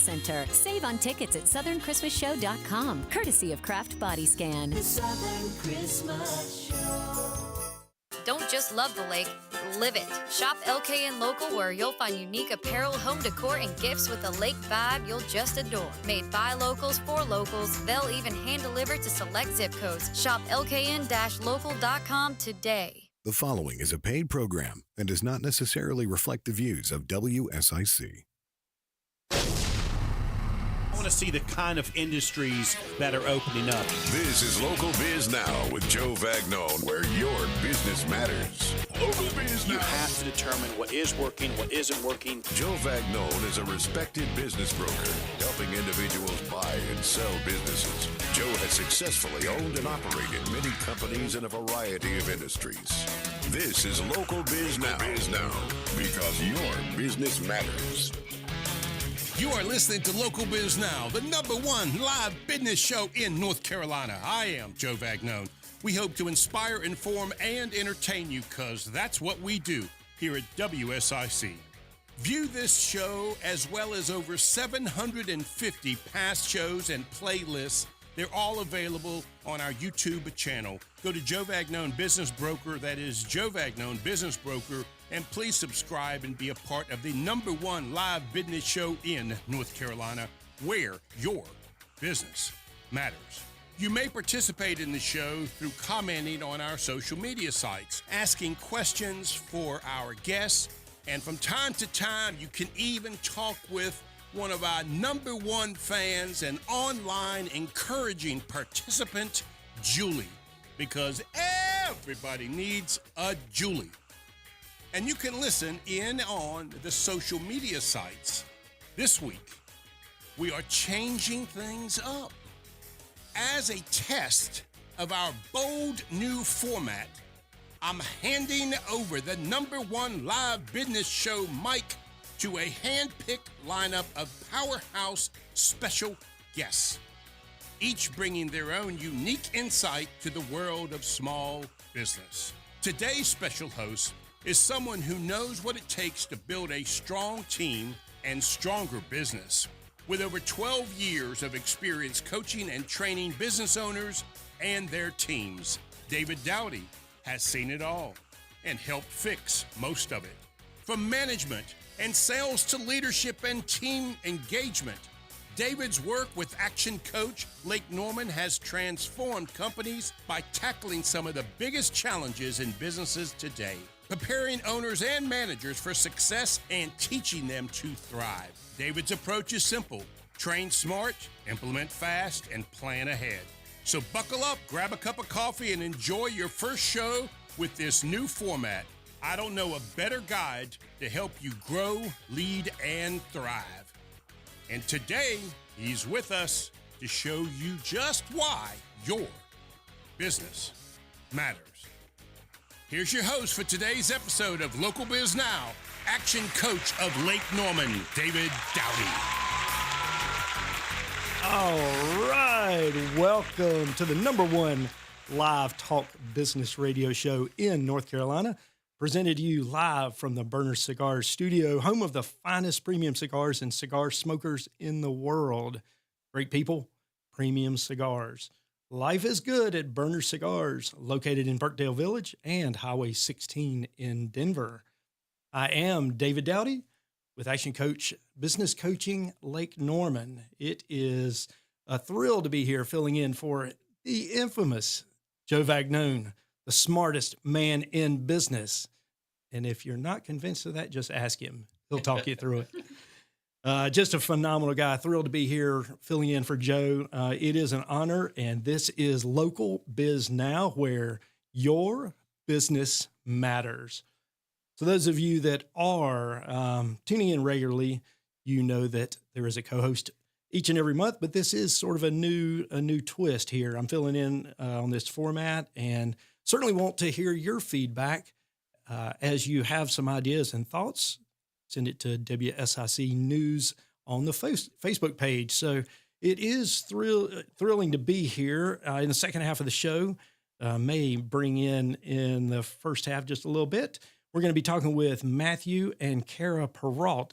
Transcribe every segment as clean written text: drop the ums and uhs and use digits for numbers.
Center. Save on tickets at SouthernChristmasShow.com, courtesy of Kraft Body Scan. The Southern Christmas Show. Don't just love the lake, live it. Shop LKN Local, where you'll find unique apparel, home decor, and gifts with a lake vibe you'll just adore. Made by locals for locals, they'll even hand deliver to select zip codes. Shop LKN-local.com today. The following is a paid program and does not necessarily reflect the views of WSIC. I want to see the kind of industries that are opening up. This is Local Biz Now with Joe Vagnone, where your business matters. Local Biz Now. You have to determine what is working, what isn't working. Joe Vagnone is a respected business broker, helping individuals buy and sell businesses. Joe has successfully owned and operated many companies in a variety of industries. This is Local Biz Now, because your business matters. You are listening to Local Biz Now, the #1 live business show in North Carolina. I am Joe Vagnone. We hope to inspire, inform, and entertain you, because that's what we do here at WSIC. View this show as well as over 750 past shows and playlists. They're all available on our YouTube channel. Go to Joe Vagnone Business Broker, that is Joe Vagnone Business Broker, and please subscribe and be a part of the #1 live business show in North Carolina, where your business matters. You may participate in the show through commenting on our social media sites, asking questions for our guests, and from time to time, you can even talk with one of our #1 fans and online encouraging participant, Julie, because everybody needs a Julie. And you can listen in on the social media sites. This week, we are changing things up. As a test of our bold new format, I'm handing over the #1 live business show mic to a hand-picked lineup of powerhouse special guests, each bringing their own unique insight to the world of small business. Today's special host is someone who knows what it takes to build a strong team and stronger business. With over 12 years of experience coaching and training business owners and their teams, David Dowdy has seen it all and helped fix most of it. From management and sales to leadership and team engagement, David's work with ActionCOACH Lake Norman has transformed companies by tackling some of the biggest challenges in businesses today, preparing owners and managers for success and teaching them to thrive. David's approach is simple: train smart, implement fast, and plan ahead. So buckle up, grab a cup of coffee, and enjoy your first show with this new format. I don't know a better guide to help you grow, lead, and thrive. And today, he's with us to show you just why your business matters. Here's your host for today's episode of Local Biz Now, ActionCOACH of Lake Norman, David Dowdy. All right, welcome to the #1 live talk business radio show in North Carolina, presented to you live from the Burner Cigars studio, home of the finest premium cigars and cigar smokers in the world. Great people, premium cigars. Life is good at Burner Cigars, located in Burkdale Village and Highway 16 in Denver. I am David Dowdy with ActionCOACH Business Coaching Lake Norman. It is a thrill to be here filling in for the infamous Joe Vagnone, the smartest man in business. And if you're not convinced of that, just ask him. He'll talk you through it. Just a phenomenal guy. Thrilled to be here filling in for Joe. It is an honor, and this is Local Biz Now, where your business matters. So those of you that are tuning in regularly, you know that there is a co-host each and every month, but this is sort of a new twist here. I'm filling in on this format, and certainly want to hear your feedback as you have some ideas and thoughts. Send it to WSIC News on the Facebook page. So it is thrilling to be here in the second half of the show. May bring in the first half just a little bit. We're going to be talking with Matthew and Kara Perrualt.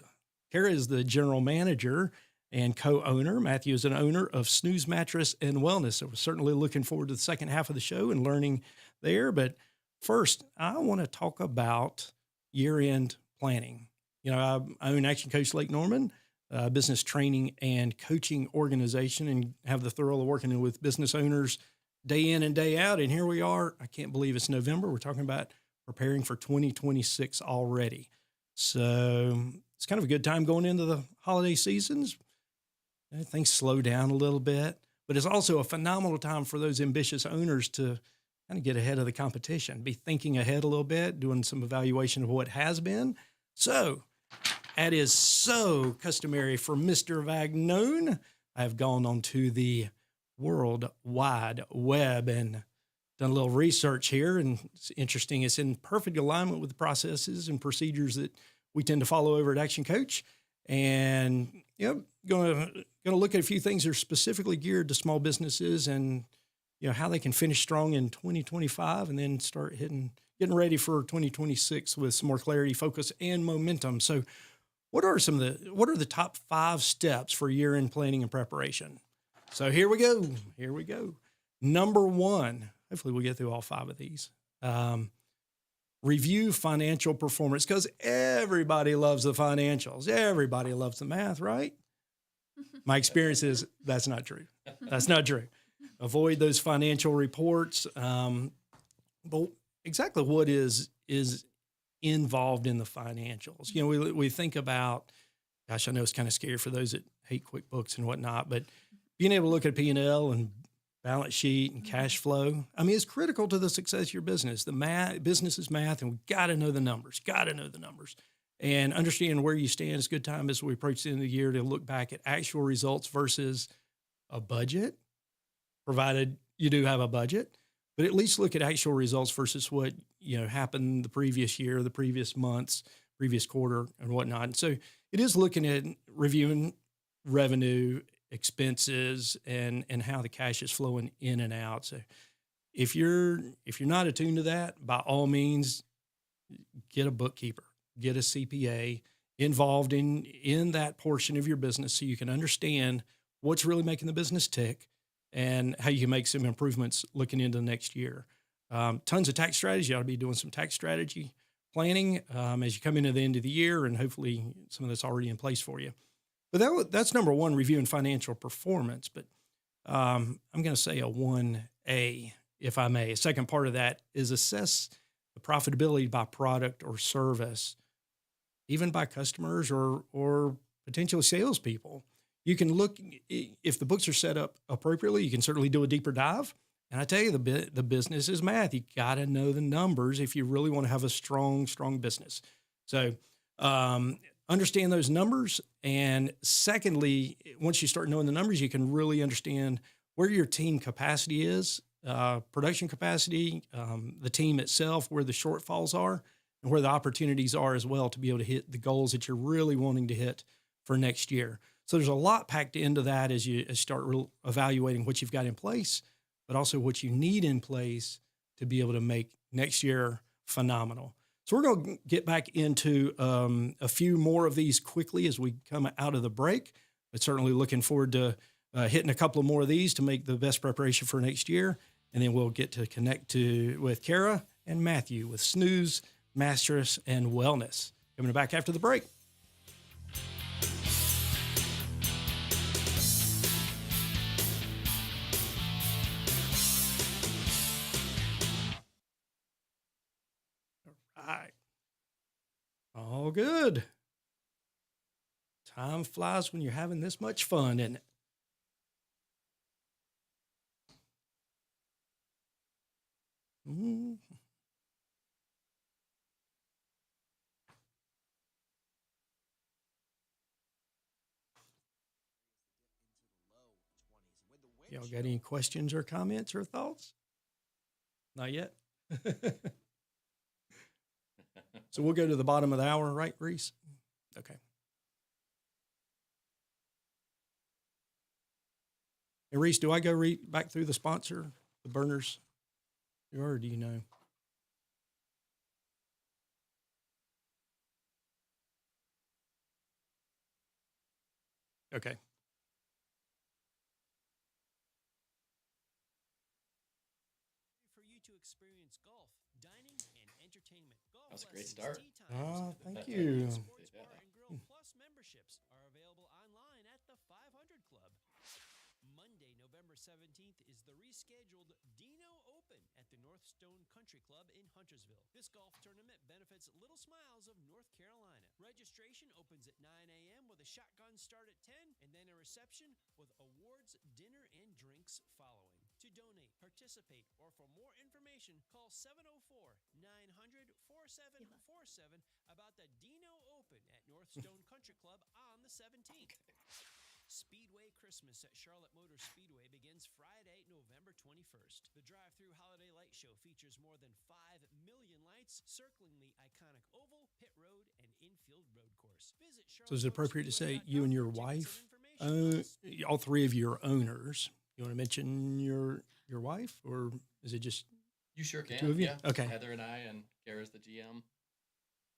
Kara is the general manager and co-owner. Matthew is an owner of Snooze Mattress and Wellness. So we're certainly looking forward to the second half of the show and learning there. But first, I want to talk about year-end planning. You know, I own Action Coach Lake Norman, a business training and coaching organization, and have the thrill of working with business owners day in and day out. And here we are. I can't believe it's November. We're talking about preparing for 2026 already. So it's kind of a good time going into the holiday seasons. Things slow down a little bit, but it's also a phenomenal time for those ambitious owners to kind of get ahead of the competition, be thinking ahead a little bit, doing some evaluation of what has been. So, that is so customary for Mr. Vagnone. I've gone onto the World Wide Web and done a little research here, and it's interesting. It's in perfect alignment with the processes and procedures that we tend to follow over at Action Coach. And going to look at a few things that are specifically geared to small businesses and how they can finish strong in 2025, and then start getting ready for 2026 with some more clarity, focus, and momentum. So, what are the top 5 steps for year-end planning and preparation? So here we go. Number 1. Hopefully we'll get through all 5 of these. Review financial performance, because everybody loves the financials. Everybody loves the math, right? My experience is that's not true. That's not true. Avoid those financial reports. But exactly what is involved in the financials? We think about, gosh, I know it's kind of scary for those that hate QuickBooks and whatnot, but being able to look at P&L and balance sheet and cash flow, I mean, it's critical to the success of your business. Business is math, and we've got to know the numbers, and understand where you stand. It's a good time as we approach the end of the year to look back at actual results versus a budget, provided you do have a budget, but at least look at actual results versus what, happened the previous year, the previous months, previous quarter, and whatnot. And so it is looking at reviewing revenue, expenses, and how the cash is flowing in and out. So if you're not attuned to that, by all means, get a bookkeeper, get a CPA involved in that portion of your business, so you can understand what's really making the business tick and how you can make some improvements looking into the next year. Tons of tax strategy. You ought to be doing some tax strategy planning as you come into the end of the year, and hopefully some of that's already in place for you. But that's number 1, reviewing financial performance. But I'm going to say a 1A, if I may. A second part of that is assess the profitability by product or service, even by customers or potentially salespeople. You can look, if the books are set up appropriately, you can certainly do a deeper dive. And I tell you, the business is math. You got to know the numbers if you really want to have a strong business. So understand those numbers. And secondly, once you start knowing the numbers, you can really understand where your team capacity is, production capacity, the team itself, where the shortfalls are, and where the opportunities are as well to be able to hit the goals that you're really wanting to hit for next year. So there's a lot packed into that as you start evaluating what you've got in place, but also what you need in place to be able to make next year phenomenal. So we're going to get back into a few more of these quickly as we come out of the break, but certainly looking forward to hitting a couple of more of these to make the best preparation for next year. And then we'll get to connect with Kara and Matthew with Snooze, Mattress, and Wellness. Coming back after the break. All good. Time flies when you're having this much fun, isn't it? Y'all got any questions or comments or thoughts? Not yet? So we'll go to the bottom of the hour, right, Reese? Okay. And Reese, do I go back through the sponsor, the burners, or do you know? Okay. was a great start. Oh, thank you. Sports Bar and Grill Plus memberships are available online at the 500 Club. Monday, November 17th is the rescheduled Dino Open at the Northstone Country Club in Huntersville. This golf tournament benefits Little Smiles of North Carolina. Registration opens at 9 a.m. with a shotgun start at 10 and then a reception with awards, dinner, and drinks following. To donate, participate, or for more information, call 704-900-4747 about the Dino Open at Northstone Country Club on the 17th. Speedway Christmas at Charlotte Motor Speedway begins Friday, November 21st. The drive-through holiday light show features more than 5 million lights circling the iconic oval, pit road, and infield road course. Visit Charlotte. So is it appropriate to say you and your wife, all three of you are owners? You want to mention your wife, or is it just You sure can. two of you? Yeah. Okay. Heather and I, and Kara's the GM.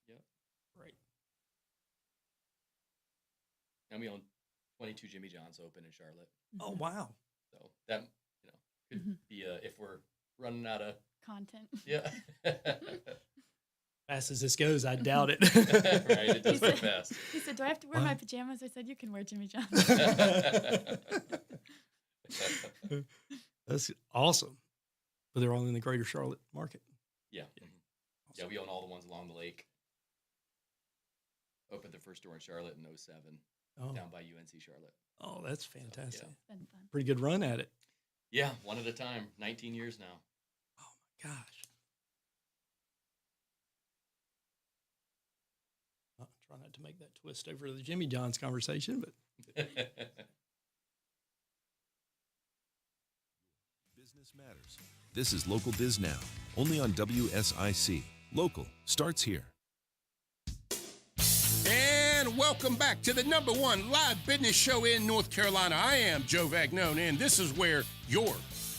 Yep. Right. And we own 22 Jimmy John's open in Charlotte. Oh, wow. So that, could be if we're running out of Content. Yeah. Fast as this goes, I doubt it. Right, it does go fast. He said, do I have to wear my pajamas? I said, you can wear Jimmy John's. That's awesome. But they're all in the greater Charlotte market. Yeah. Yeah, we own all the ones along the lake. Opened the first store in Charlotte in 07, down by UNC Charlotte. Oh, that's fantastic. So, Been fun. Pretty good run at it. yeah, one at a time. 19 years now. Oh, my gosh. I'll try not to make that twist over the Jimmy John's conversation, but Business matters. This is Local Biz Now, only on WSIC. Local starts here. And welcome back to the #1 live business show in North Carolina. I am Joe Vagnone, and this is where your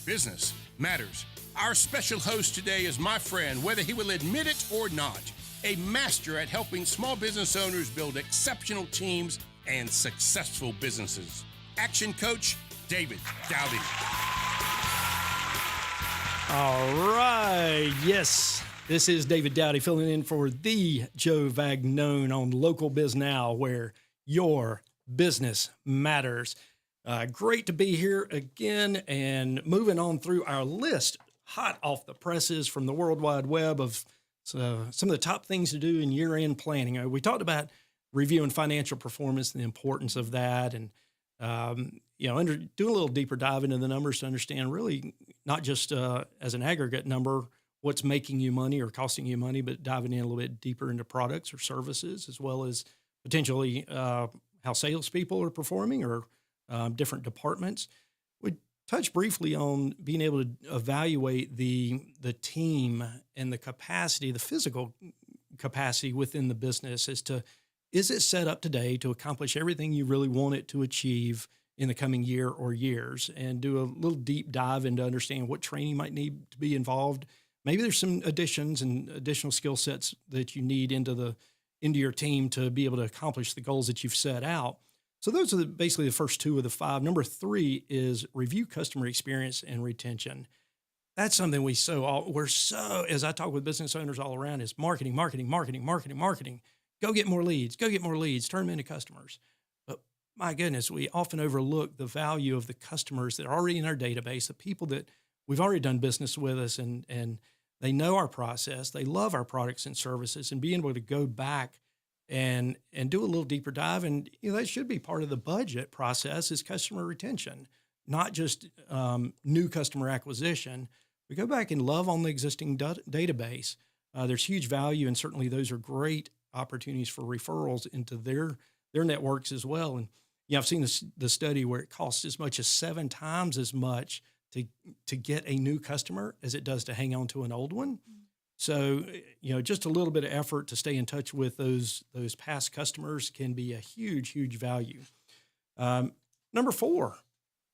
business matters. Our special host today is my friend, whether he will admit it or not, a master at helping small business owners build exceptional teams and successful businesses. Action Coach David Dowdy. all right. Yes, this is David Dowdy filling in for the Joe Vagnone on Local Biz Now, where your business matters. Great to be here again and moving on through our list, hot off the presses from the World Wide Web of some of the top things to do in year-end planning. We talked about reviewing financial performance and the importance of that, and doing a little deeper dive into the numbers to understand really not just as an aggregate number what's making you money or costing you money, but diving in a little bit deeper into products or services, as well as potentially how salespeople are performing or different departments. We touched briefly on being able to evaluate the team and the capacity, the physical capacity within the business as to, is it set up today to accomplish everything you really want it to achieve in the coming year or years, and do a little deep dive into understanding what training might need to be involved. Maybe there's some additions and additional skill sets that you need into your team to be able to accomplish the goals that you've set out. So those are basically the first two of the five. Number 3 is review customer experience and retention. That's something we're so, as I talk with business owners all around, is marketing. Go get more leads, turn them into customers. But my goodness, we often overlook the value of the customers that are already in our database, the people that we've already done business with us, and they know our process, they love our products and services, and being able to go back and do a little deeper dive. And that should be part of the budget process, is customer retention, not just new customer acquisition. We go back and love on the existing database. There's huge value, and certainly those are great opportunities for referrals into their networks as well. And I've seen the study where it costs as much as 7 times as much to get a new customer as it does to hang on to an old one. So, just a little bit of effort to stay in touch with those past customers can be a huge, huge value. Number four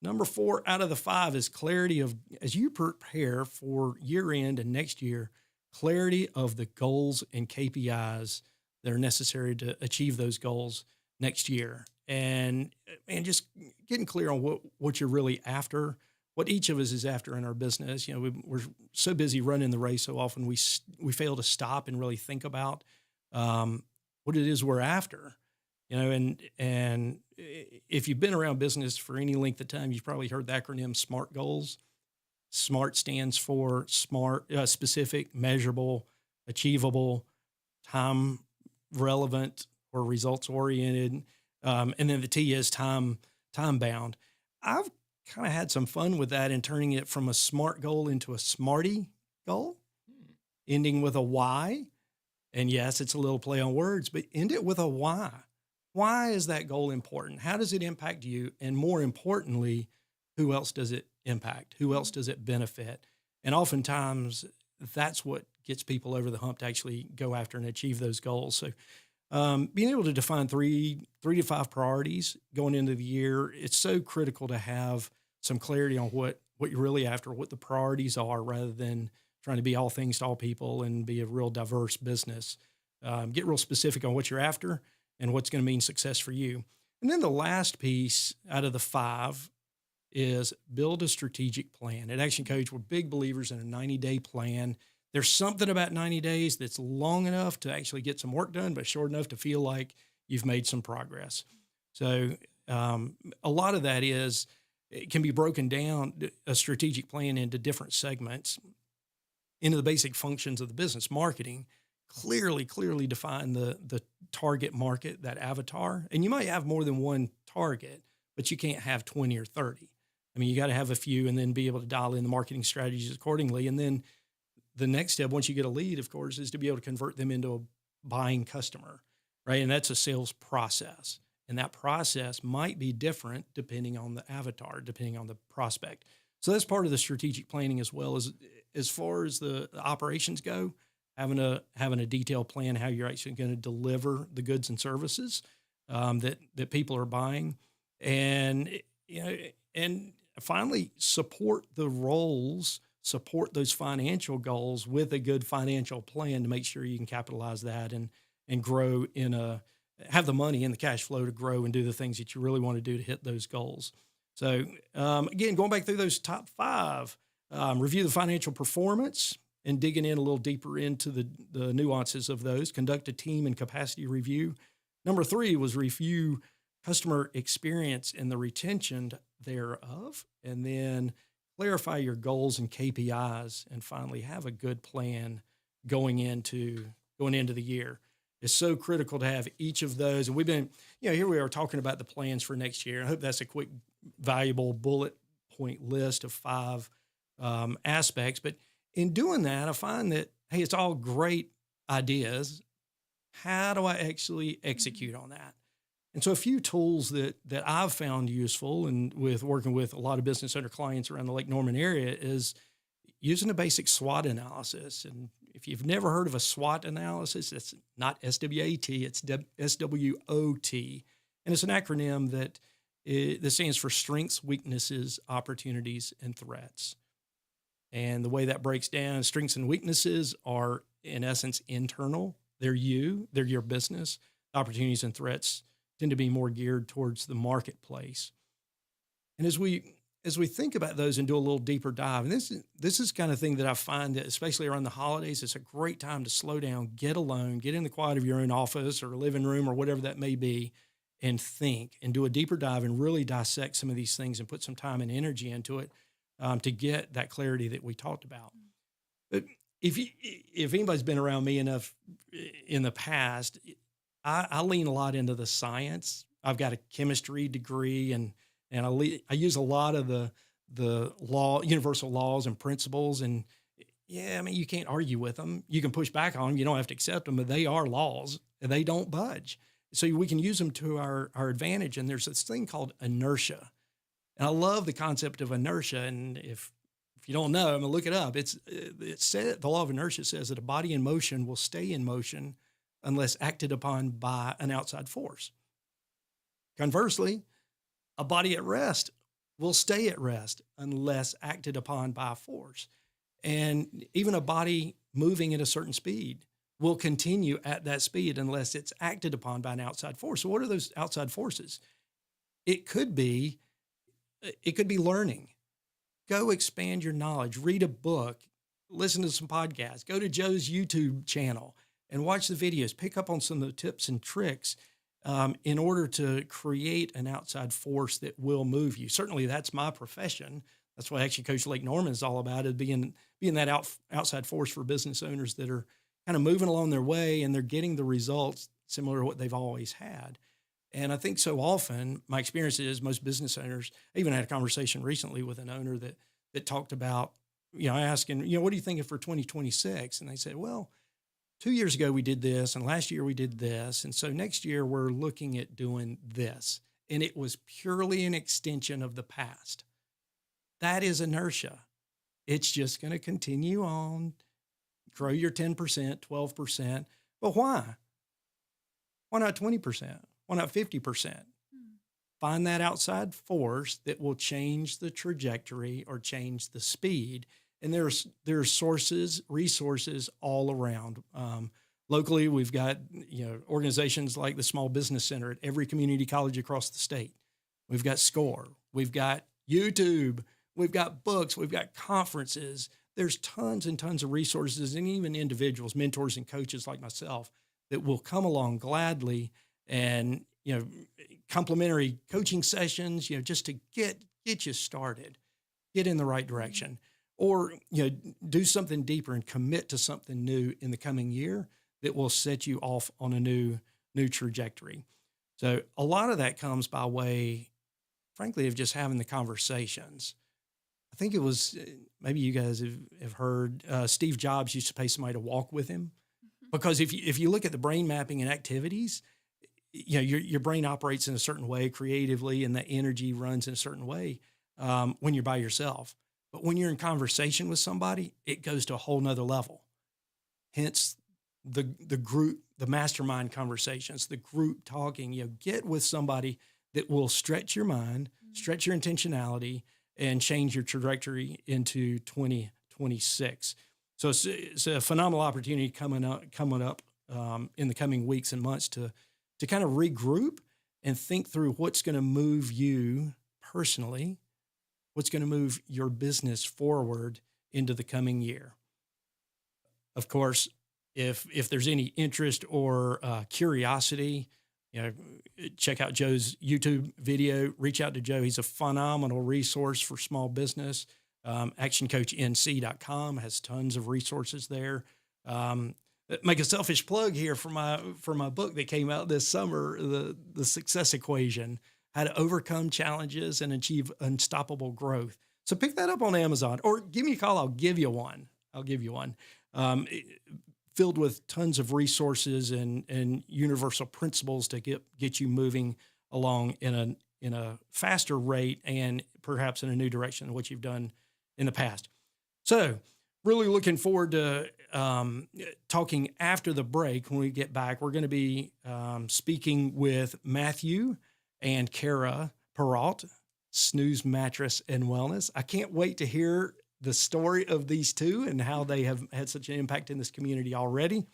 out of the 5 is clarity of, as you prepare for year end and next year, clarity of the goals and KPIs that are necessary to achieve those goals next year. And just getting clear on what you're really after, what each of us is after in our business. You know, we're so busy running the race so often we fail to stop and really think about what it is we're after. You know, and if you've been around business for any length of time, you've probably heard the acronym SMART goals. SMART stands for specific, measurable, achievable, time relevant or results oriented, and then the T is time bound. I've kind of had some fun with that and turning it from a SMART goal into a SMARTY goal, ending with a Y. And yes, it's a little play on words, but end it with a why. Why is that goal important? How does it impact you? And more importantly, who else does it impact? Who else does it benefit? And oftentimes that's what gets people over the hump to actually go after and achieve those goals. So being able to define three to five priorities going into the year, it's so critical to have some clarity on what you're really after, what the priorities are, rather than trying to be all things to all people and be a real diverse business. Get real specific on what you're after and what's going to mean success for you. And then the last piece out of the five is build a strategic plan. At ActionCOACH, we're big believers in a 90-day plan. There's something about 90 days that's long enough to actually get some work done, but short enough to feel like you've made some progress. So a lot of that it can be broken down, a strategic plan, into different segments, into the basic functions of the business. Marketing, clearly define the target market, that avatar. And you might have more than one target, but you can't have 20 or 30. I mean, you got to have a few and then be able to dial in the marketing strategies accordingly. And then the next step, once you get a lead, of course, is to be able to convert them into a buying customer, right? And that's a sales process. And that process might be different depending on the avatar, depending on the prospect. So that's part of the strategic planning, as well as far as the operations go, having a detailed plan how you're actually going to deliver the goods and services that people are buying, and finally support the roles, support those financial goals with a good financial plan to make sure you can capitalize that and grow have the money and the cash flow to grow and do the things that you really want to do to hit those goals. So again, going back through those top five, review the financial performance and digging in a little deeper into the nuances of those. Conduct a team and capacity review. Number 3 was review customer experience and the retention thereof, and then clarify your goals and KPIs, and finally have a good plan going into the year. It's so critical to have each of those. And we've been, here we are talking about the plans for next year. I hope that's a quick, valuable bullet point list of 5 aspects. But in doing that, I find that, hey, it's all great ideas. How do I actually execute on that? And so a few tools that I've found useful, and with working with a lot of business owner clients around the Lake Norman area, is using a basic SWOT analysis. And if you've never heard of a SWOT analysis, it's not SWAT, it's SWOT. And it's an acronym that stands for strengths, weaknesses, opportunities, and threats. And the way that breaks down, strengths and weaknesses are, in essence, internal. They're your business. Opportunities and threats tend to be more geared towards the marketplace. And as we think about those and do a little deeper dive, and this is kind of thing that I find that, especially around the holidays, it's a great time to slow down, get alone, get in the quiet of your own office or living room or whatever that may be, and think and do a deeper dive and really dissect some of these things and put some time and energy into it to get that clarity that we talked about. But if anybody's been around me enough in the past, I lean a lot into the science. I've got a chemistry degree, and I use a lot of the universal laws and principles. And yeah, I mean, you can't argue with them. You can push back on them. You don't have to accept them, but they are laws and they don't budge. So we can use them to our advantage. And there's this thing called inertia. And I love the concept of inertia. And if you don't know, I'm gonna look it up. It said, the law of inertia says that a body in motion will stay in motion unless acted upon by an outside force. Conversely, a body at rest will stay at rest unless acted upon by a force. And even a body moving at a certain speed will continue at that speed unless it's acted upon by an outside force. So what are those outside forces? It could be learning. Go expand your knowledge, read a book, listen to some podcasts, go to Joe's YouTube channel and watch the videos, pick up on some of the tips and tricks in order to create an outside force that will move you. Certainly that's my profession. That's what Action Coach Lake Norman is all about, is being that outside force for business owners that are kind of moving along their way and they're getting the results similar to what they've always had. And I think so often my experience is most business owners, I even had a conversation recently with an owner that talked about, asking, what are you thinking for 2026? And they said, well, 2 years ago we did this and last year we did this. And so next year we're looking at doing this. And it was purely an extension of the past. That is inertia. It's just going to continue on, grow your 10%, 12%. But why? Why not 20%? Why not 50%? Find that outside force that will change the trajectory or change the speed. And there's sources, resources all around. Locally, we've got organizations like the Small Business Center at every community college across the state. We've got SCORE. We've got YouTube. We've got books, we've got conferences. There's tons and tons of resources and even individuals, mentors and coaches like myself that will come along gladly and, complimentary coaching sessions, just to get you started, get in the right direction, or, do something deeper and commit to something new in the coming year that will set you off on a new trajectory. So a lot of that comes by way, frankly, of just having the conversations. I think it was, maybe you guys have heard, Steve Jobs used to pay somebody to walk with him, because if you look at the brain mapping and activities, your brain operates in a certain way creatively, and the energy runs in a certain way when you're by yourself. But when you're in conversation with somebody, it goes to a whole nother level. Hence the group, the mastermind conversations, the group talking. Get with somebody that will stretch your mind, stretch your intentionality, and change your trajectory into 2026. So it's a phenomenal opportunity coming up in the coming weeks and months to kind of regroup and think through what's going to move you personally, what's going to move your business forward into the coming year. Of course, if there's any interest or curiosity, check out Joe's YouTube video. Reach out to Joe. He's a phenomenal resource for small business. ActionCOACHNC.com has tons of resources there. Make a selfish plug here for my book that came out this summer, the Success Equation: How to Overcome Challenges and Achieve Unstoppable Growth. So pick that up on Amazon, or give me a call. I'll give you one. Filled with tons of resources and universal principles to get you moving along in a faster rate and perhaps in a new direction than what you've done in the past. So really looking forward to talking after the break. When we get back, we're going to be speaking with Matthew and Kara Perrualt, Snooze Mattress and Wellness. I can't wait to hear the story of these two and how they have had such an impact in this community already.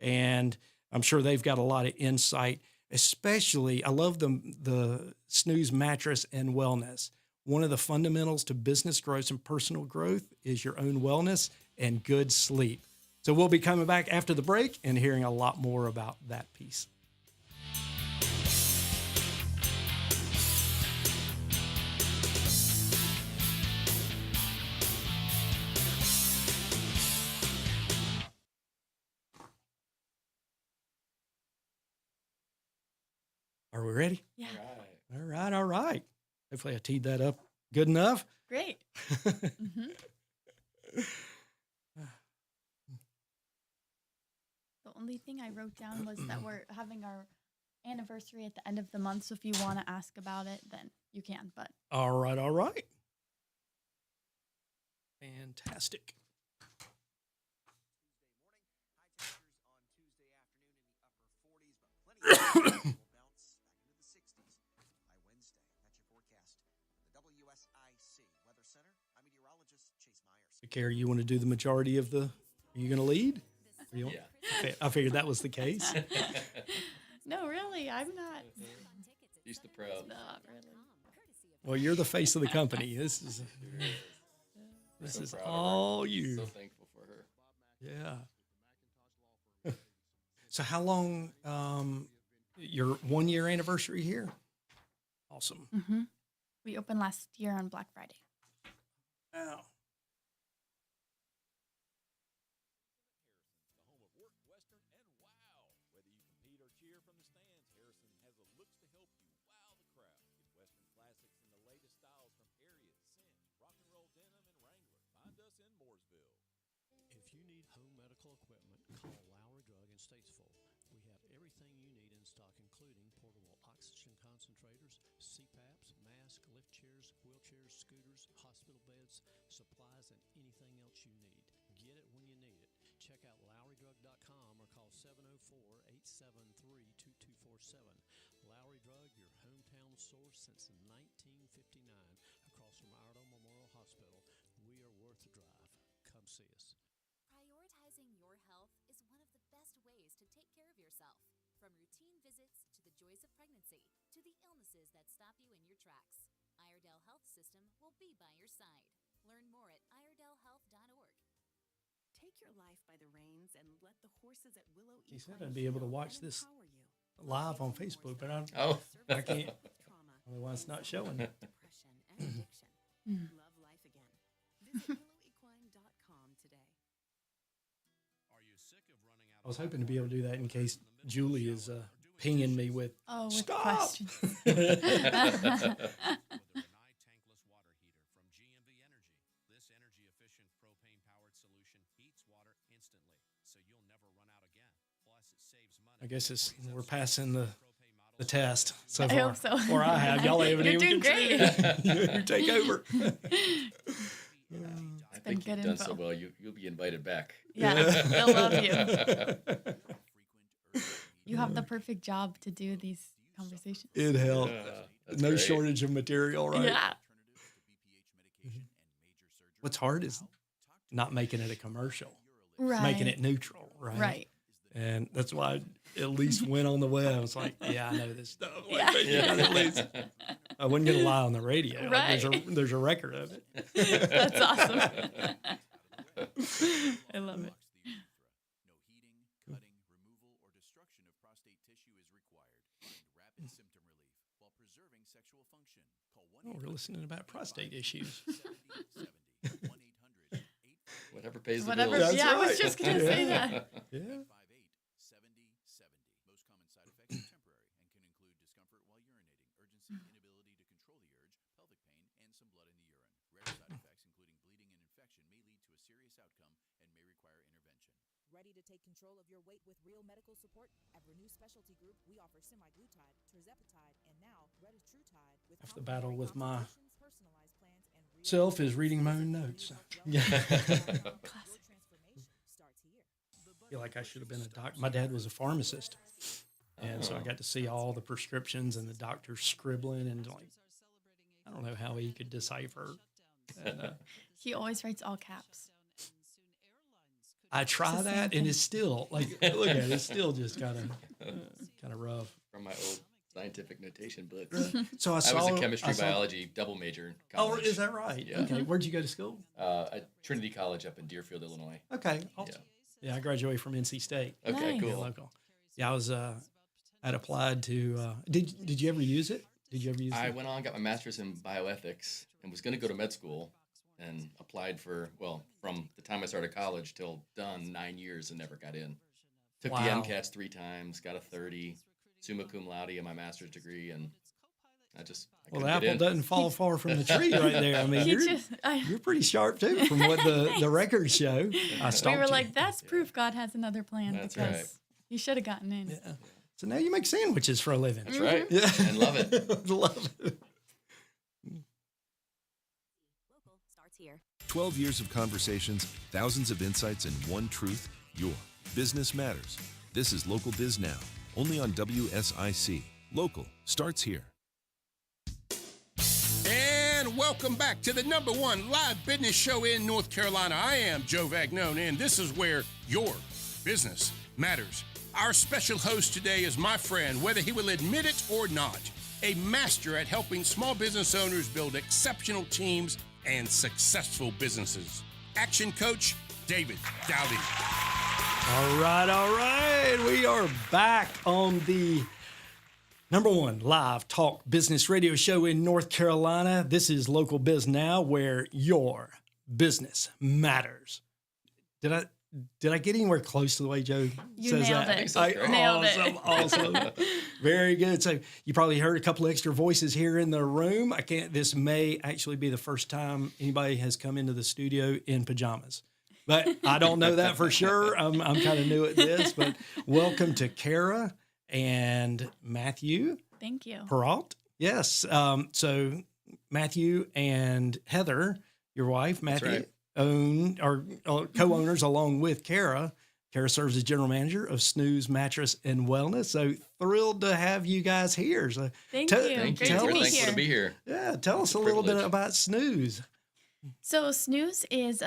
And I'm sure they've got a lot of insight, especially I love the Snooze Mattress and Wellness. One of the fundamentals to business growth and personal growth is your own wellness and good sleep. So we'll be coming back after the break and hearing a lot more about that piece. Are we ready? Yeah. All right. Hopefully I teed that up good enough. Great. The only thing I wrote down was that we're having our anniversary at the end of the month, so if you want to ask about it, then you can. But All right. Fantastic. Kara, you want to do the majority of the? Are you going to lead? Yeah. I figured that was the case. no, really, I'm not. He's the pro. Not really. Well, you're the face of the company. This is This So is proud of her. all you. So thankful for her. Yeah. So how long, your 1 year anniversary here? Awesome. Mm-hmm. We opened last year on Black Friday. Wow. If you need home medical equipment, call Lowry Drug in Statesville. We have everything you need in stock, including portable oxygen concentrators, CPAPs, masks, lift chairs, wheelchairs, scooters, hospital beds, supplies, and anything else you need. Get it when you need it. Check out LowryDrug.com or call 704-873-2247. Lowry Drug, your hometown source since 1959, across from Iredell Memorial Hospital. We are worth the drive. Come see us. Prioritizing your health is one of the best ways to take care of yourself. From routine visits to the joys of pregnancy to the illnesses that stop you in your tracks, Iredell Health System will be by your side. Learn more at iredellhealth.org. Take your life by the reins and let the horses at Willow He said I'd be able to watch this live on Facebook, but I can't. Otherwise, it's not showing it. Depression and addiction. Love life again. Visit willowequine.com today. I was hoping to be able to do that in case Julie is pinging me with, with stop. questions. I guess we're passing the test so I far. hope so. Or I have. Y'all haven't You're even doing considered great. it. You take over. I think you've done so well. You'll be invited back. Yeah, they'll love you. You have the perfect job to do these conversations. It helped. No great. shortage of material, right? Yeah. What's hard is not making it a commercial. Right. Making it neutral, right? Right. And that's why I at least went on the web. I was like, yeah, I know this stuff. Like, Yeah. but, you know, at least I wasn't going to lie on the radio. Like, Right. there's a record of it. That's awesome. I love it. Oh, we're listening about prostate issues. Whatever pays the Whatever. bills. Yeah, I was just going to say that. Yeah. Ready to take control of your weight with real medical support? At Renew Specialty Group, we offer semaglutide, tirzepatide, and now retatrutide with Half the battle with my personalized plans and real self is reading my own notes. Yeah. I feel like I should have been a doctor. My dad was a pharmacist. And so I got to see all the prescriptions and the doctors scribbling and like, I don't know how he could decipher. And, He always writes all caps. I try that and it's still like, look at it, it's still just kind of rough. From my old scientific notation books. So I was saw a chemistry biology double major in college. Oh, is that right? Yeah. Okay. Where'd you go to school? At Trinity College up in Deerfield, Illinois. Okay. Awesome. Yeah, I graduated from NC State. Okay, Nice. cool. Yeah, local. Yeah, I was. I'd applied to. Did you ever use it? Did you ever use it? I went on, got my master's in bioethics, and was going to go to med school, and applied for from the time I started college till done 9 years and never got in. Took the Wow. MCATs 3 times, got a 30, summa cum laude in my master's degree, and I Well, couldn't the get apple in. doesn't fall far from the tree right there. I mean, you're pretty sharp too, from what the records show. I We were you. like, that's proof God has another plan That's because right. you should have gotten in. Yeah. So now you make sandwiches for a living. That's right. Yeah. And love it. Love it. Local starts here. 12 years of conversations, thousands of insights, and one truth: your business matters. This is Local Biz Now, only on WSIC. Local starts here. And welcome back to the #1 live business show in North Carolina. I am Joe Vagnone, and this is where your business matters. Our special host today is my friend, whether he will admit it or not, a master at helping small business owners build exceptional teams and successful businesses. Action Coach David Dowdy. All right. We are back on the #1 live talk business radio show in North Carolina. This is Local Biz Now, where your business matters. Did I get anywhere close to the way Joe says nailed that? it. So, Nailed it. Awesome. Very good. So you probably heard a couple extra voices here in the room. This may actually be the first time anybody has come into the studio in pajamas. But I don't know that for sure. I'm kind of new at this, but welcome to Kara and Matthew. Thank you. Perrualt. Yes. So Matthew and Heather, your wife, Matthew, are co-owners along with Kara. Kara serves as general manager of Snooze, Mattress, and Wellness. So thrilled to have you guys here. So Thank you. Thank you. We're thankful to be here. Yeah, tell us a little bit about Snooze. So Snooze is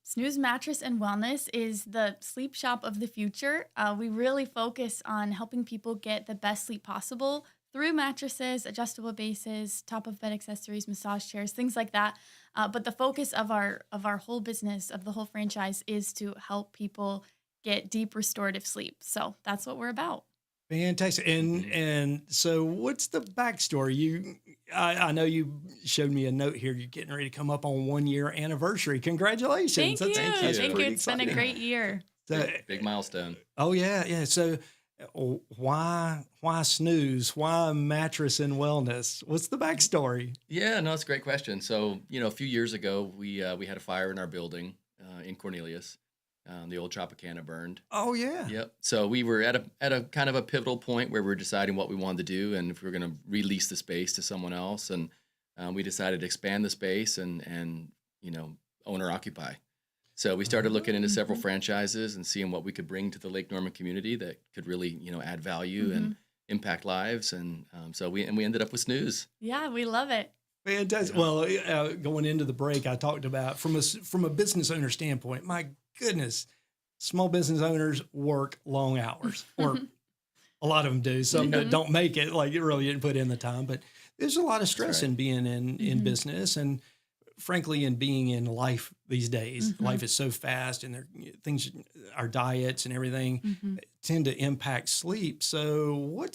Snooze Mattress and Wellness is the sleep shop of the future. We really focus on helping people get the best sleep possible through mattresses, adjustable bases, top of bed accessories, massage chairs, things like that. But the focus of our whole business, of the whole franchise, is to help people get deep restorative sleep. So that's what we're about. Fantastic. And so what's the backstory? I know you showed me a note here. You're getting ready to come up on 1 year anniversary. Congratulations. Thank you. That's Thank you. pretty It's been a great year. So, Big milestone. oh yeah. So why Snooze? Why Mattress and Wellness? What's the backstory? Yeah, no, it's a great question. So, a few years ago, we had a fire in our building in Cornelius. The old Tropicana burned. Oh yeah. Yep. So we were at a kind of a pivotal point where we were deciding what we wanted to do and if we were going to release the space to someone else. And we decided to expand the space and owner occupy. So we started looking into several franchises and seeing what we could bring to the Lake Norman community that could really add value and impact lives. And so we ended up with Snooze. Yeah, we love it. Fantastic. Well, going into the break, I talked about from a business owner standpoint. My goodness, small business owners work long hours, or a lot of them do. Some that don't make it, like you really didn't put in the time. But there's a lot of stress in being in business, and frankly, in being in life these days. Life is so fast, and things, our diets and everything tend to impact sleep. So,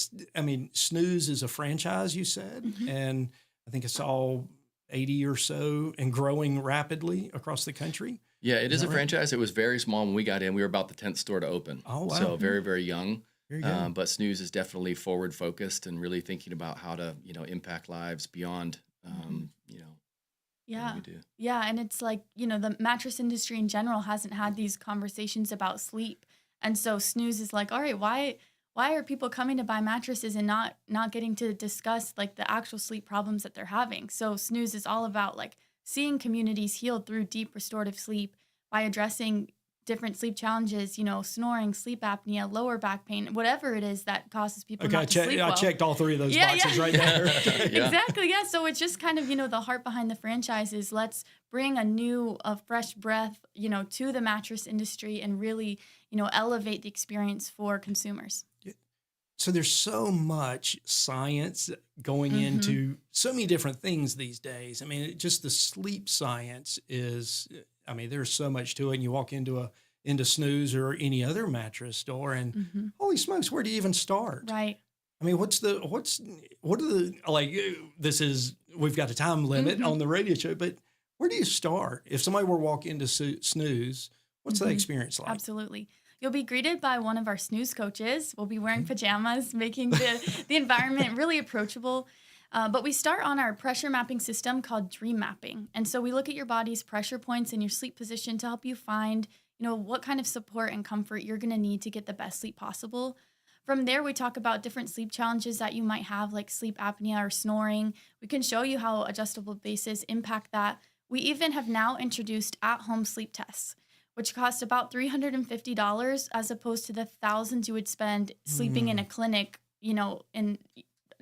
Snooze is a franchise, you said, and I think it's all 80 or so and growing rapidly across the country. Yeah, it is a franchise. It was very small when we got in. We were about the 10th store to open. Oh, wow. So very, very young. Very good. But Snooze is definitely forward focused and really thinking about how to, impact lives beyond, Yeah. what we do. Yeah. And it's like, the mattress industry in general hasn't had these conversations about sleep. And so Snooze is like, all right, why are people coming to buy mattresses and not getting to discuss like the actual sleep problems that they're having? So Snooze is all about like seeing communities healed through deep restorative sleep by addressing different sleep challenges, snoring, sleep apnea, lower back pain, whatever it is that causes people not to sleep well. I checked all three of those boxes right there. Exactly, yeah. So it's just kind of, the heart behind the franchise is let's bring a fresh breath, to the mattress industry and really, elevate the experience for consumers. So there's so much science going into so many different things these days. I mean, just the sleep science is, there's so much to it. And you walk into Snooze or any other mattress store and holy smokes, where do you even start? Right. I mean, we've got a time limit on the radio show, but where do you start? If somebody were to walk into Snooze, what's that experience like? Absolutely. You'll be greeted by one of our Snooze coaches. We'll be wearing pajamas, making the environment really approachable. But we start on our pressure mapping system called Dream Mapping. And so we look at your body's pressure points and your sleep position to help you find, what kind of support and comfort you're going to need to get the best sleep possible. From there, we talk about different sleep challenges that you might have, like sleep apnea or snoring. We can show you how adjustable bases impact that. We even have now introduced at-home sleep tests, which cost about $350 as opposed to the thousands you would spend sleeping in a clinic,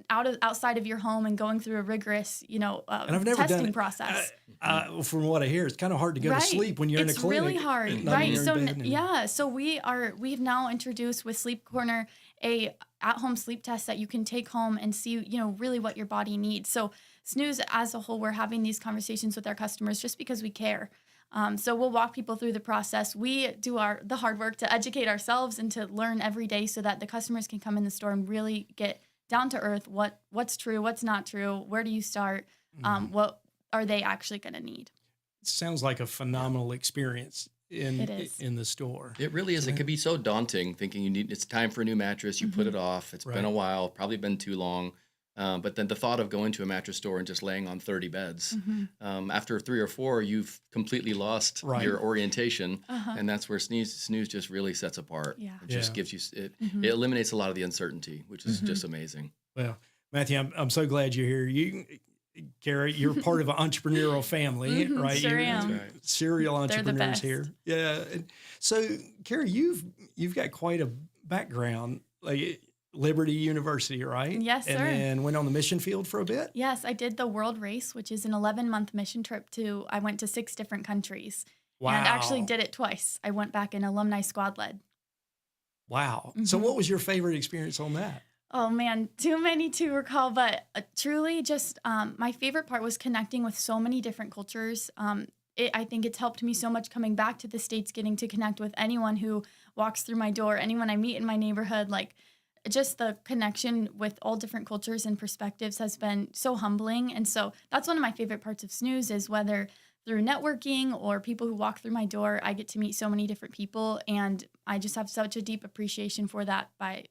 outside of your home and going through a rigorous, and I've never testing process. From what I hear, it's kind of hard to go to sleep when you're in a clinic. It's really hard, right? So we've now introduced with Sleep Corner a at-home sleep test that you can take home and see, really what your body needs. So Snooze as a whole, we're having these conversations with our customers just because we care. So we'll walk people through the process. We do the hard work to educate ourselves and to learn every day so that the customers can come in the store and really get down to earth. What's true, what's not true, where do you start, what are they actually going to need? It sounds like a phenomenal experience in the store. It really is. It could be so daunting thinking it's time for a new mattress. You put it off. It's been a while, probably been too long. But then the thought of going to a mattress store and just laying on 30 beds, after 3 or 4, you've completely lost your orientation. And that's where Snooze just really sets apart. Yeah. It just gives you, it eliminates a lot of the uncertainty, which is just amazing. Well, Matthew, I'm so glad you're here. Kara, you're part of an entrepreneurial family, right? Sure you're am. Right. Serial entrepreneurs the here. Yeah. So, Kara, you've got quite a background, like Liberty University, right? Yes, sir. And then went on the mission field for a bit? Yes, I did the World Race, which is an 11-month mission trip I went to 6 different countries. Wow. And actually did it twice. I went back in alumni squad led. Wow. So what was your favorite experience on that? Oh man, too many to recall, but truly just my favorite part was connecting with so many different cultures. I think it's helped me so much coming back to the States, getting to connect with anyone who walks through my door, anyone I meet in my neighborhood. Like, just the connection with all different cultures and perspectives has been so humbling. And so that's one of my favorite parts of Snooze, is whether through networking or people who walk through my door, I get to meet so many different people. And I just have such a deep appreciation for that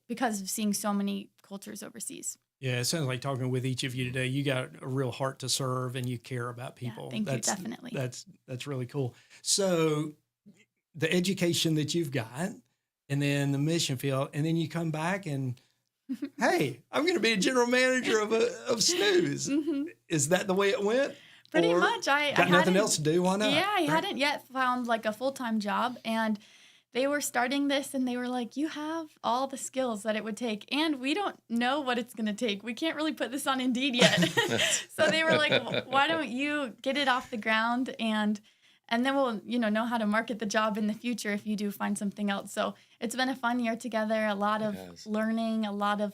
because of seeing so many cultures overseas. Yeah, it sounds like talking with each of you today, you got a real heart to serve and you care about people. Yeah, thank you, definitely. That's really cool. So the education that you've got, and then the mission field, and then you come back and, hey, I'm going to be a general manager of Snooze. Is that the way it went? Pretty much. I got nothing else to do. Why not? Yeah, I hadn't yet found like a full-time job, and they were starting this, and they were like, you have all the skills that it would take, and we don't know what it's going to take. We can't really put this on Indeed yet. So they were like, why don't you get it off the ground, and then we'll, know how to market the job in the future if you do find something else. So it's been a fun year together, a lot of learning, a lot of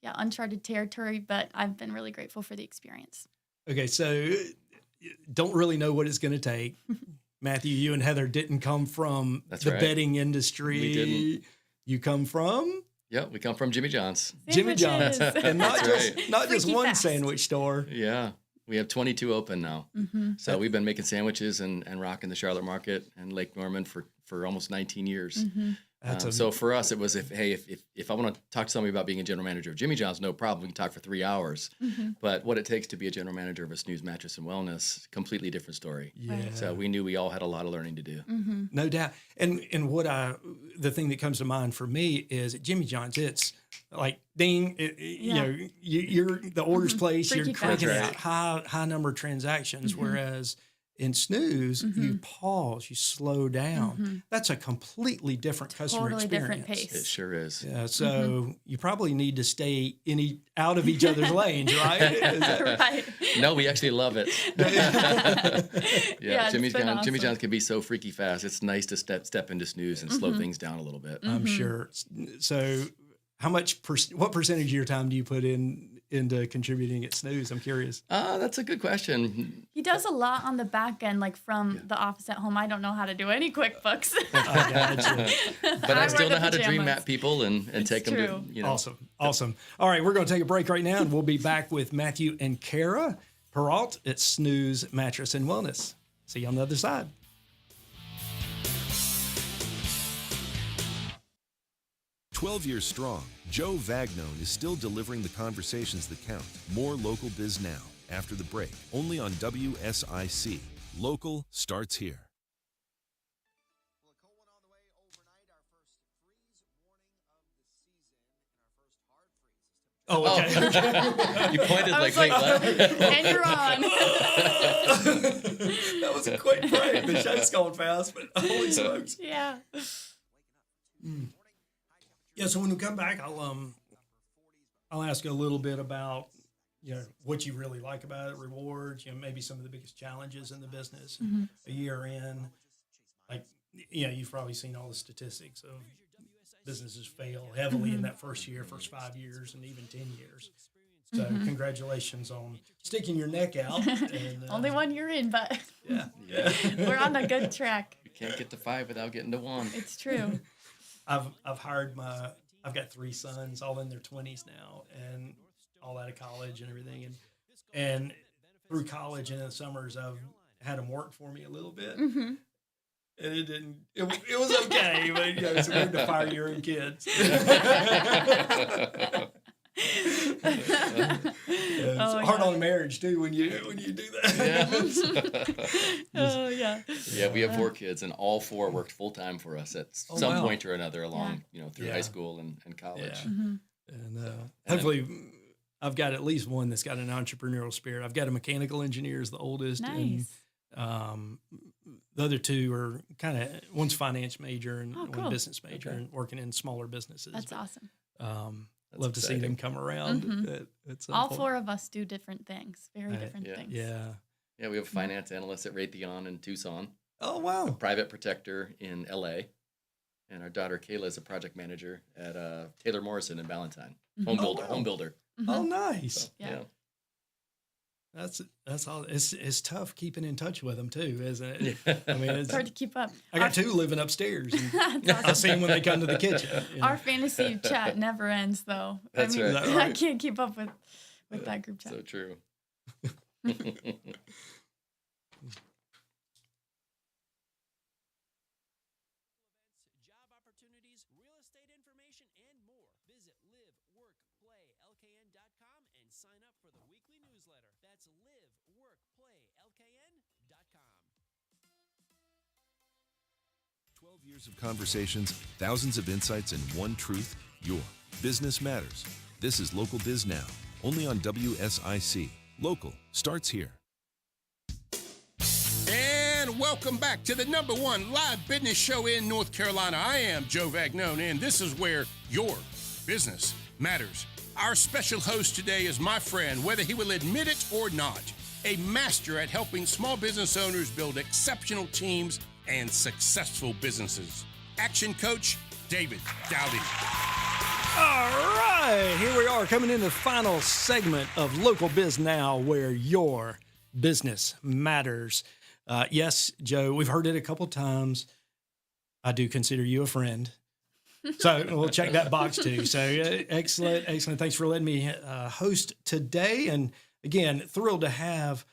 uncharted territory, but I've been really grateful for the experience. Okay, so don't really know what it's going to take. Matthew, you and Heather didn't come from the bedding industry. We didn't. You come from? Yeah, we come from Jimmy John's. Jimmy John's. And not just one sandwich store. Yeah. We have 22 open now. So we've been making sandwiches and rocking the Charlotte market and Lake Norman for almost 19 years. So for us, it was if I want to talk to somebody about being a general manager of Jimmy John's, no problem. We can talk for 3 hours. But what it takes to be a general manager of a Snooze Mattress and Wellness, completely different story. Yeah. So we knew we all had a lot of learning to do. No doubt. And the thing that comes to mind for me is at Jimmy John's, it's like ding, you're the orders placed, you're cranking out high number of transactions, whereas in Snooze, you pause, you slow down. That's a completely different customer experience. Different pace. It sure is. Yeah, so you probably need to stay out of each other's lanes, right? Right. No, we actually love it. Jimmy John's can be so freaky fast. It's nice to step into Snooze and slow things down a little bit. I'm sure. So what percentage of your time do you put into contributing at Snooze? I'm curious. That's a good question. He does a lot on the back end, like from the office at home. I don't know how to do any QuickBooks. But I still know how to dream map people and take them to, Awesome. All right, we're going to take a break right now, and we'll be back with Matthew and Kara Perrualt at Snooze Mattress and Wellness. See you on the other side. "12 years strong, Joe Vagnone is still delivering the conversations that count. More Local Biz Now after the break, only on WSIC. Local starts here. Oh, okay. You pointed like, wait, what? And you're on. That was a quick break. The show's going fast, but holy smokes. Yeah. Yeah, so when we come back, I'll ask you a little bit about what you really like about it, rewards, maybe some of the biggest challenges in the business. A year in, you've probably seen all the statistics of businesses fail heavily in that first 5 years, and even 10 years. So congratulations on sticking your neck out. And, Only 1 year in, but yeah. we're on a good track. You can't get to 5 without getting to 1. It's true. I've got 3 sons, all in their 20s now, and all out of college and everything. And through college and in the summers, I've had them work for me a little bit. And it was okay, but it's weird to fire your own kids. It's hard on marriage too when you do that. Yeah, we have 4 kids, and all 4 worked full time for us at some point or another along, through high school and college. And hopefully, I've got at least one that's got an entrepreneurial spirit. I've got a mechanical engineer as the oldest, and the other 2 are kind of, one's finance major and one business major, and working in smaller businesses. That's awesome. Love to see them come around. All 4 of us do different things, very different things. Yeah, we have a finance analyst at Raytheon in Tucson. Oh, wow. A private protector in LA. And our daughter Kayla is a project manager at Taylor Morrison in Valentine. Home builder. Oh, nice. So, yeah. That's all. It's tough keeping in touch with them too, isn't it? I mean, it's hard to keep up. I got 2 living upstairs. And I see them when they come to the kitchen. Our fantasy chat never ends, though. That's right. I can't keep up with that group chat. So true. Job opportunities, real estate information, and more. Visit liveworkplaylkn.com and sign up for the weekly newsletter. That's liveworkplaylkn.com. 12 years of conversations, thousands of insights, and one truth: your business matters. This is Local Biz Now, only on WSIC. Local starts here. And welcome back to the #1 live business show in North Carolina. I am Joe Vagnone, and this is where your business matters. Our special host today is my friend, whether he will admit it or not, a master at helping small business owners build exceptional teams and successful businesses. Action Coach David Dowdy. All right, here we are coming into the final segment of Local Biz Now, where your business matters. Yes, Joe, we've heard it a couple times. I do consider you a friend. So we'll check that box too. So excellent. Thanks for letting me host today. And again, thrilled to have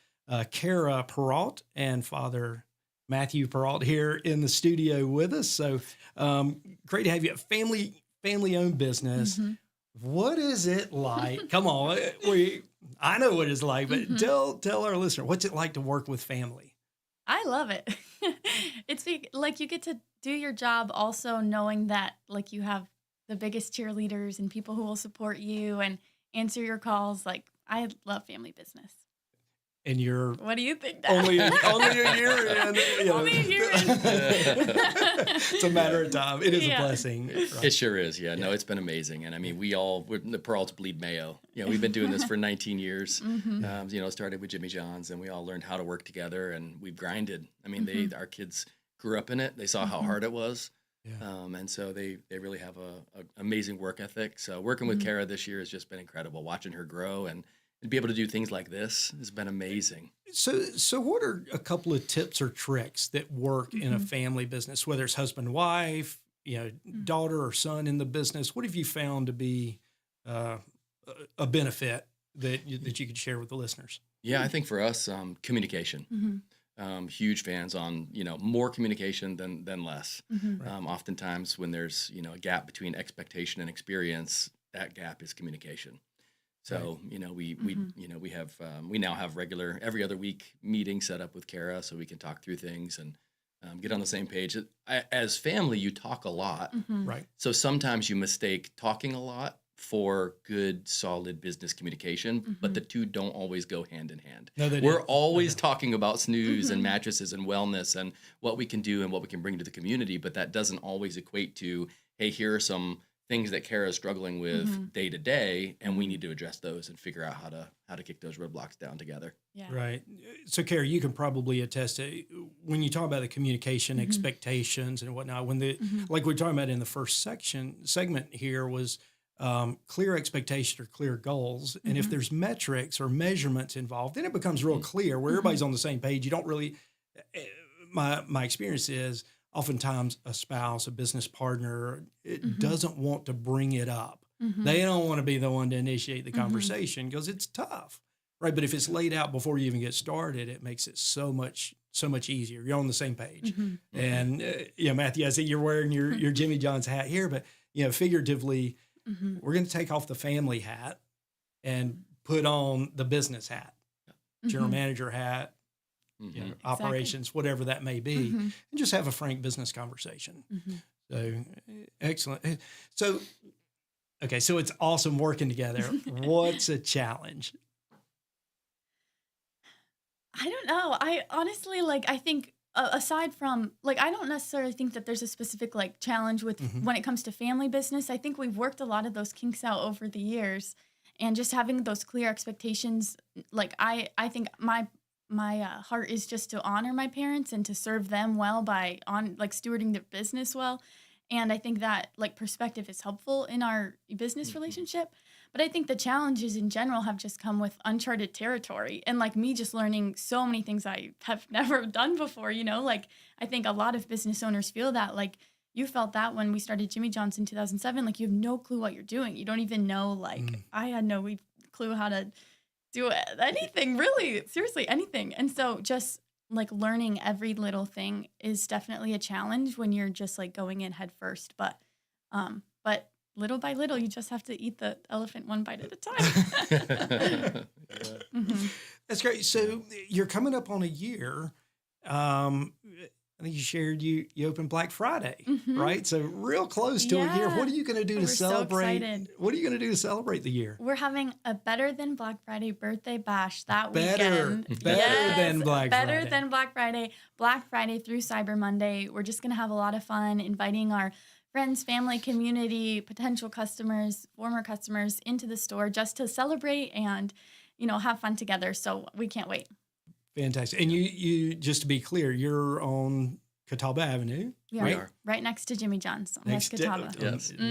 Kara Perrualt and Father Matthew Perrualt here in the studio with us. So great to have you. Family-owned business. What is it like? Come on, I know what it's like, but tell our listener, what's it like to work with family? I love it. It's like you get to do your job also knowing that like you have the biggest cheerleaders and people who will support you and answer your calls. Like, I love family business. And you're what do you think? Only a year in. Only a year in. It's a matter of time. It is a blessing. Right? It sure is. Yeah. No, it's been amazing. And I mean, the Perraults bleed mayo. We've been doing this for 19 years. Started with Jimmy John's, and we all learned how to work together, and we've grinded. I mean, our kids grew up in it. They saw how hard it was. Yeah. And so they really have a amazing work ethic. So working with Kara this year has just been incredible. Watching her grow and be able to do things like this has been amazing. So what are a couple of tips or tricks that work in a family business, whether it's husband, wife, daughter or son in the business? What have you found to be a benefit that you could share with the listeners? Yeah, I think for us, communication. Huge fans on, more communication than less. Right. Oftentimes when there's, a gap between expectation and experience, that gap is communication. So, we now have regular every other week meeting set up with Kara so we can talk through things and get on the same page. As family, you talk a lot. Right. So sometimes you mistake talking a lot for good, solid business communication, but the two don't always go hand in hand. No, We're always talking about Snooze and mattresses and wellness and what we can do and what we can bring to the community, but that doesn't always equate to, hey, here are some things that Kara is struggling with day to day, and we need to address those and figure out how to kick those roadblocks down together. Yeah. Right. So, Kara, you can probably attest to when you talk about the communication expectations and whatnot. When like we were talking about in the first segment here was clear expectation or clear goals. And if there's metrics or measurements involved, then it becomes real clear where everybody's on the same page. You don't really, my experience is oftentimes a spouse, a business partner, it doesn't want to bring it up. They don't want to be the one to initiate the conversation because it's tough, right? But if it's laid out before you even get started, it makes it so much easier. You're on the same page. And, Matthew, I see you're wearing your Jimmy John's hat here, but, figuratively, we're going to take off the family hat and put on the business hat, general manager hat, operations, whatever that may be, and just have a frank business conversation. So excellent. So, okay, so it's awesome working together. What's a challenge? I don't know. I honestly, I think aside from, I don't necessarily think that there's a specific, challenge with when it comes to family business. I think we've worked a lot of those kinks out over the years, and just having those clear expectations. I think my heart is just to honor my parents and to serve them well by stewarding their business well. And I think that perspective is helpful in our business relationship. But I think the challenges in general have just come with uncharted territory and me just learning so many things I have never done before, I think a lot of business owners feel that you felt that when we started Jimmy John's in 2007, you have no clue what you're doing. You don't even know, I had no clue how to do anything, really, seriously, anything. And so just learning every little thing is definitely a challenge when you're just going in head first. But little by little, you just have to eat the elephant one bite at a time. That's great. So you're coming up on a year. I think you shared you opened Black Friday, right? So real close to a year. What are you going to do to celebrate? So what are you going to do to celebrate the year? We're having a better than Black Friday birthday bash that weekend. Better than Black Friday. Better than Black Friday. Black Friday through Cyber Monday. We're just going to have a lot of fun inviting our friends, family, community, potential customers, former customers into the store just to celebrate and, have fun together. So we can't wait. Fantastic. And you just to be clear, you're on Catawba Avenue, right? Right next to Jimmy John's on West Next Catawba.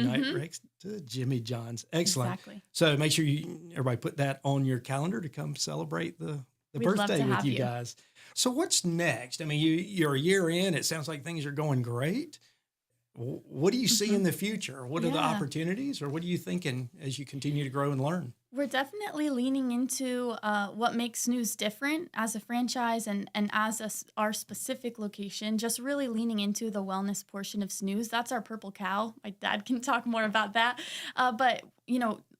right next to Jimmy John's. Excellent. Exactly. So make sure everybody put that on your calendar to come celebrate the We'd love birthday to with have you you. guys. So what's next? I mean, you're a year in. It sounds like things are going great. What do you see in the future? What are the opportunities, or what are you thinking as you continue to grow and learn? We're definitely leaning into what makes Snooze different as a franchise and as our specific location, just really leaning into the wellness portion of Snooze. That's our purple cow. My dad can talk more about that. But,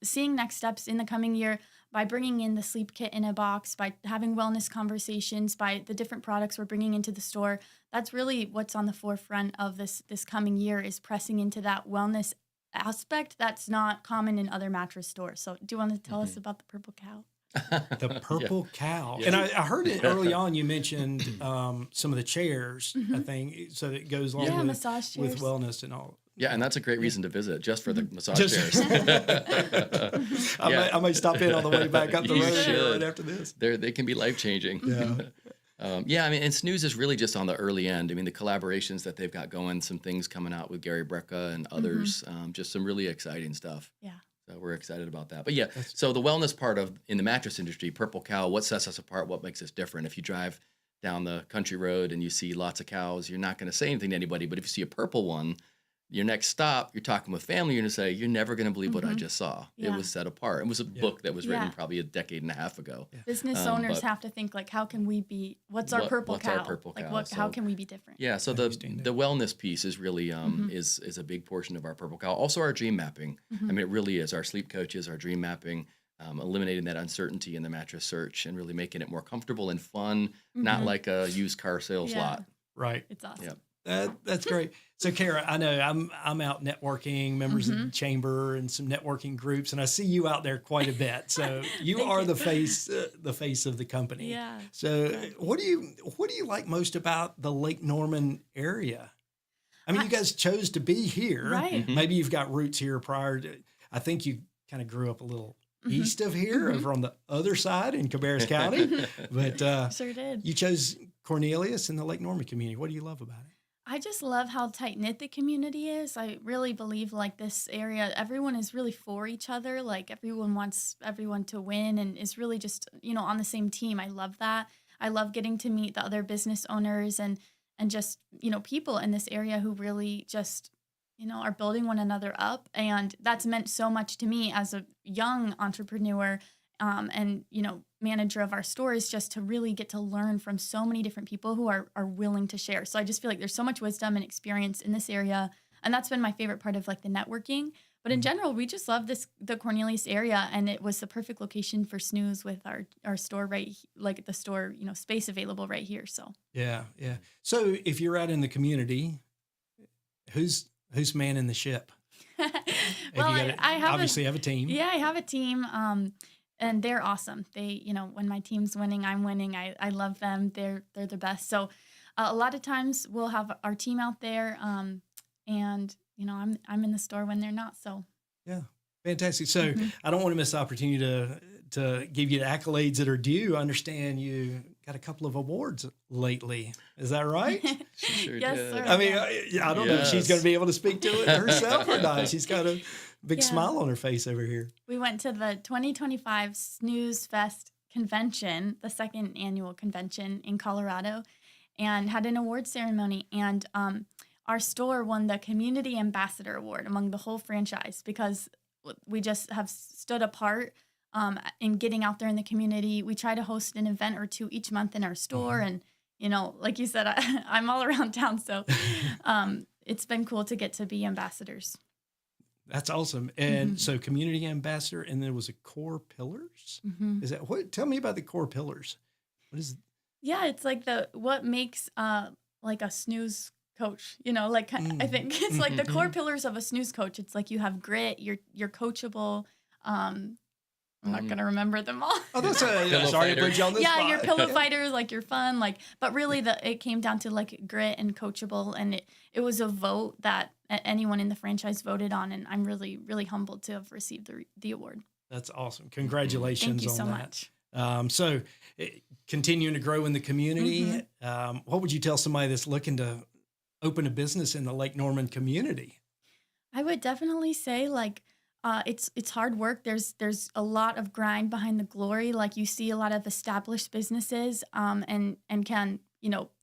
seeing next steps in the coming year by bringing in the sleep kit in a box, by having wellness conversations, by the different products we're bringing into the store, that's really what's on the forefront of this coming year, is pressing into that wellness aspect that's not common in other mattress stores. So do you want to tell us about the purple cow? The purple cow. Yeah. And I heard it early on, you mentioned some of the chairs, I think, so that goes along massage with chairs. wellness and all. Yeah, and that's a great reason to visit, just for the massage chairs. I might stop in on the way back up the You road should. right after this. They can be life-changing. Yeah. And Snooze is really just on the early end. I mean, the collaborations that they've got going, some things coming out with Gary Brecka and others, just some really exciting stuff. Yeah. So we're excited about that. But so the wellness part in the mattress industry, Purple Cow, what sets us apart, what makes us different? If you drive down the country road and you see lots of cows, you're not going to say anything to anybody. But if you see a purple one, your next stop, you're talking with family, you're going to say, you're never going to believe what I just saw. Yeah. It was set apart. It was a book that was written probably a decade and a half ago. Business owners have to think, how can we be, what's our purple cow? Our purple cow? How can we be different? Yeah, so the wellness piece is really is a big portion of our purple cow. Also our dream mapping. I mean, it really is. Our sleep coaches, our dream mapping, eliminating that uncertainty in the mattress search and really making it more comfortable and fun, not like a used car sales lot. Right. It's awesome. Yep. That's great. So, Kara, I know I'm out networking, members of the chamber and some networking groups, and I see you out there quite a bit. So you are the face of the company. Yeah. So what do you like most about the Lake Norman area? I mean, you guys chose to be here. Right. Maybe you've got roots here prior to. I think you kind of grew up a little east of here, over on the other side in Cabarrus County. But Sure did. you chose Cornelius and the Lake Norman community. What do you love about it? I just love how tight-knit the community is. I really believe like this area, everyone is really for each other. Like everyone wants everyone to win and is really just, on the same team. I love that. I love getting to meet the other business owners and just, people in this area who really just, are building one another up. And that's meant so much to me as a young entrepreneur and, manager of our stores, just to really get to learn from so many different people who are willing to share. So I just feel like there's so much wisdom and experience in this area. And that's been my favorite part of like the networking. But in general, we just love the Cornelius area. And it was the perfect location for Snooze with our store the store, space available right here. So yeah. So if you're out in the community, who's manning the ship? Well, I obviously have a team. Yeah, I have a team. And they're awesome. They, when my team's winning, I'm winning. I love them. They're the best. So a lot of times we'll have our team out there, and I'm in the store when they're not. So yeah, fantastic. So I don't want to miss the opportunity to give you the accolades that are due. I understand you got a couple of awards lately. Is that right? She sure Yes, did. sir. I mean, I don't know if she's going to be able to speak to it herself or not. She's got a big smile on her face over here. We went to the 2025 Snooze Fest convention, the second annual convention in Colorado, and had an award ceremony. And our store won the Community Ambassador Award among the whole franchise because we just have stood apart in getting out there in the community. We try to host an event or two each month in our store. And, like you said, I'm all around town. So it's been cool to get to be ambassadors. That's awesome. And so community ambassador, and there was a core pillars. Is that what? Tell me about the core pillars. What is? Yeah, it's like what makes like a snooze coach. I think it's like the core pillars of a snooze coach. It's like you have grit. You're coachable. I'm not gonna remember them all. Oh, that's sorry to put you on the spot. Yeah, you're pillow fighters. Like you're fun. Like, but really, it came down to like grit and coachable, and it was a vote that anyone in the franchise voted on, and I'm really, really humbled to have received the award. That's awesome. Congratulations Thank you on so that. much. So continuing to grow in the community, what would you tell somebody that's looking to open a business in the Lake Norman community? I would definitely say it's hard work. There's a lot of grind behind the glory. Like you see a lot of established businesses and can,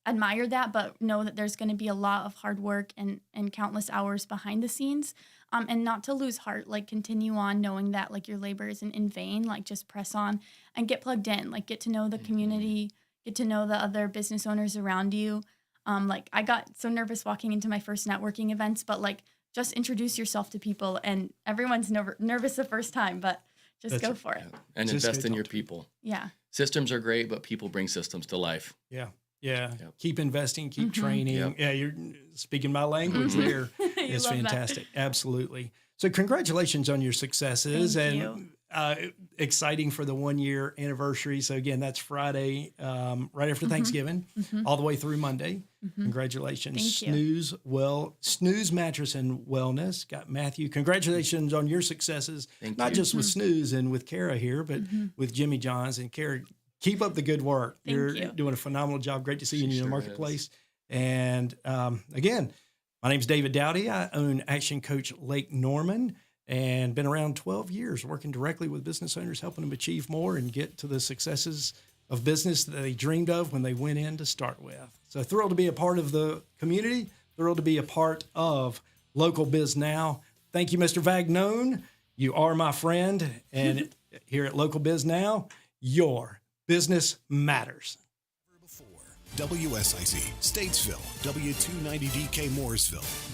admire that, but know that there's going to be a lot of hard work and countless hours behind the scenes. And not to lose heart, like continue on knowing that like your labor isn't in vain, like just press on and get plugged in, like get to know the community, get to know the other business owners around you. Like I got so nervous walking into my first networking events, but like just introduce yourself to people, and everyone's nervous the first time, but go for it. And Just invest go in your talk to people. Yeah. Systems are great, but people bring systems to life. Yeah. Yep. Keep investing, keep training. Yep. Yeah, you're speaking my language there. It's fantastic. Absolutely. So congratulations on your successes. Thank and exciting for the 1 year anniversary. So again, that's Friday, right after Thanksgiving, all the way through Monday. Congratulations. Thank you. Snooze Mattress and Wellness. Got Matthew. Congratulations on your successes. Thank Not you. just with Snooze and with Kara here, but with Jimmy John's. And Kara, keep up the good work. You're doing a phenomenal job. Great to see you in the marketplace. And again, my name's David Dowdy. I own ActionCOACH Lake Norman and been around 12 years working directly with business owners, helping them achieve more and get to the successes of business that they dreamed of when they went in to start with. So thrilled to be a part of the community, thrilled to be a part of Local Biz Now. Thank you, Mr. Vagnone. You are my friend. And here at Local Biz Now, your business matters. WSIC, Statesville, W290DK Mooresville,